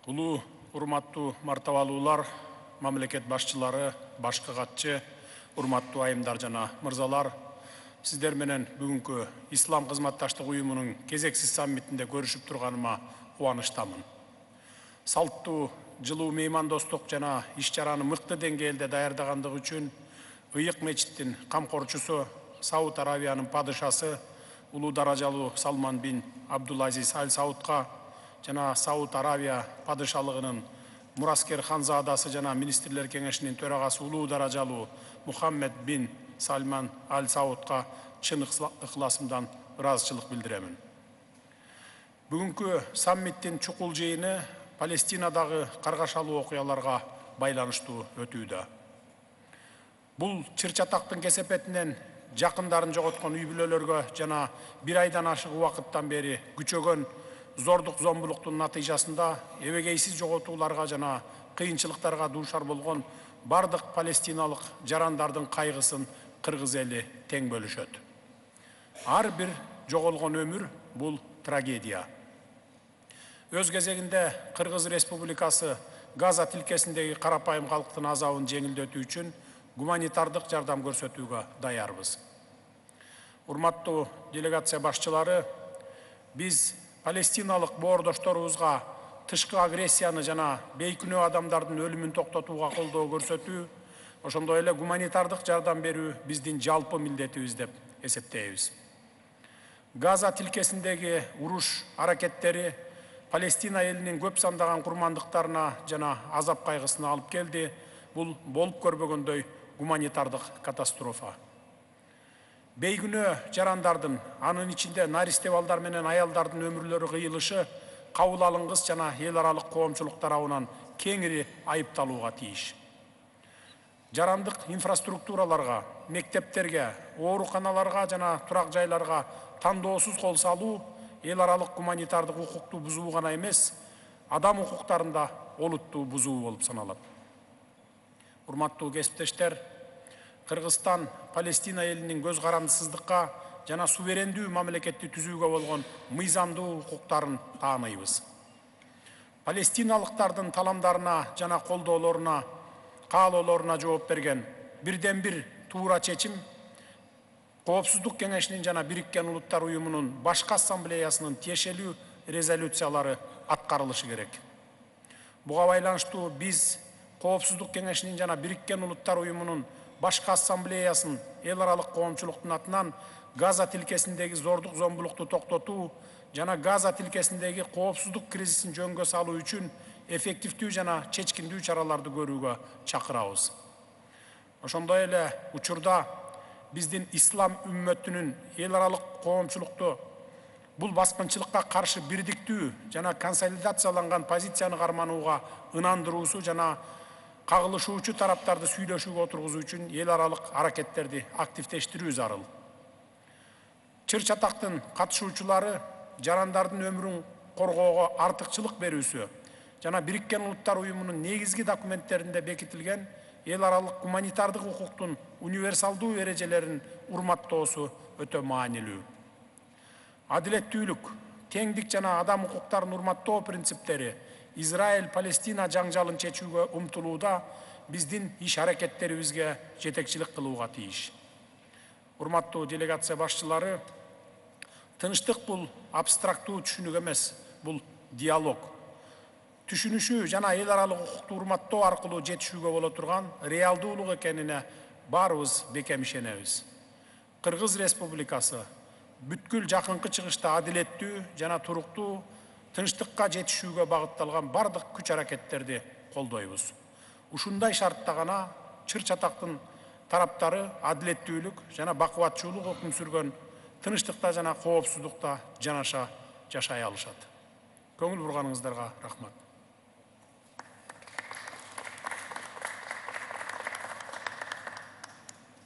Улуу урматтуу мартабалуулар, мамлекет башчылары, башкы катчы, урматтуу айымдар жана мырзалар, сиздер менен бүгүнкү Ислам кызматташтык уюмунун кезексиз саммитинде көрүшүп турганыма кубанычтамын. Салттуу, жылуу меймандостук жана иш-чараны мыкты деңгээлде даярдагандыгы үчүн Ыйык мечиттин камкорчусу, Сауд Аравиянын падышасы, улуу даражалуу Салман бин Абдулазиз Аль Саудка жана Сауд Аравия падышалыгынын мураскер ханзадасы жана министрлер кеңешинин төрагасы улуу даражалуу Мухаммед бин Салман Аль Саудка чын ыхласымдан ыраазычылык билдиремин. Бүгүнкү саммиттин чукул жыйыны Палестинадагы каргашалуу окуяларга байланыштуу өтүүдө. Бул чыр-чатактын кесепетинен жакындарын жоготкон үй бүлөлөргө жана бир айдан ашык убакыттан бери күчөгөн зордук зомбулуктун натыйжасында эбегейсиз жоготууларга жана кыйынчылыктарга дуушар болгон бардык палестиналык жарандардын кайгысын кыргыз эли тең бөлүшөт. Ар бир жоголгон өмүр бул трагедия. Өз кезегинде Кыргыз Республикасы Газа тилкесиндеги карапайым калктын азабын жеңилдетүү үчүн гуманитардык жардам көрсөтүүгө даярбыз. Урматтуу делегация башчылары, биз палестиналык боордошторубузга тышкы агрессияны жана бейкүнөө адамдардын өлүмүн токтотууга колдоо көрсөтүү, ошондой эле гуманитардык жардам берүү биздин жалпы милдетибиз деп эсептейбиз. Газа тилкесиндеги уруш аракеттери Палестина элинин көп сандаган курмандыктарына жана азап кайгысына алып келди. Бул болуп көрбөгөндөй гуманитардык катастрофа. Бейкүнөө жарандардын, анын ичинде наристе балдар менен аялдардын өмүрлөрү кыйылышы кабыл алынгыс жана эл аралык коомчулук тарабынан кеңири айыпталууга тийиш. Жарандык инфраструктураларга, мектептерге, ооруканаларга жана турак жайларга тандоосуз кол салуу эл аралык гуманитардык укукту бузуу гана эмес, адам укуктарын да олуттуу бузуу болуп саналат. Урматтуу кесиптештер, Кыргызстан Палестина элинин көз карандысыздыкка жана суверендүү мамлекетти түзүүгө болгон мыйзамдуу укуктарын тааныйбыз. Палестиналыктардын таламдарына жана колдоолоруна, каалоолоруна жооп берген бирден бир туура чечим Коопсуздук кеңешинин жана Бириккен Улуттар уюмунун башкы ассамблеясынын тиешелүү резолюциялары аткарылышы керек. Буга байланыштуу биз Коопсуздук кеңешинин жана Бириккен Улуттар уюмунун башкы ассамблеясын эл аралык коомчулуктун атынан Газа тилкесиндеги зордук зомбулукту токтотуу жана Газа тилкесиндеги коопсуздук кризисин жөнгө салуу үчүн эффективдүү жана чечкиндүү чараларды көрүүгө чакырабыз. Ошондой эле учурда биздин ислам үммөтүнүн эл аралык коомчулукту бул баскынчылыкка каршы бирдиктүү жана консолидацияланган позицияны карманууга ынандыруусу жана кагылышуучу тараптарды сүйлөшүүгө отургузуу үчүн эл аралык аракеттерди активдештирүү зарыл. Чыр-чатактын катышуучулары жарандардын өмүрүн коргоого артыкчылык берүүсү жана Бириккен Улуттар уюмунун негизги документтеринде бекитилген эл аралык гуманитардык укуктун универсалдуу эрежелерин урматтоосу өтө маанилүү. Адилеттүүлүк, теңдик жана адам укуктарын урматтоо принциптери Израиль-Палестина жаңжалын чечүүгө умтулууда биздин иш аракеттерибизге жетекчилик кылууга тийиш. Урматтуу делегация башчылары, тынчтык бул абстрактуу түшүнүк эмес, бул диалог. Түшүнүшүү жана эл аралык укукту урматтоо аркылуу жетишүүгө боло турган реалдуулук экенине баарыбыз бекем ишенебиз. Кыргыз Республикасы бүткүл жакынкы чыгышта адилеттүү жана туруктуу тынчтыкка жетишүүгө багытталган бардык күч аракеттерди колдойбуз. Ушундай шартта гана чыр-чатактын тараптары адилеттүүлүк жана бакубатчуулук өкүм сүргөн тынчтыкта жана коопсуздукта жанаша жашай алышат. Көңүл бурганыңыздарга рахмат.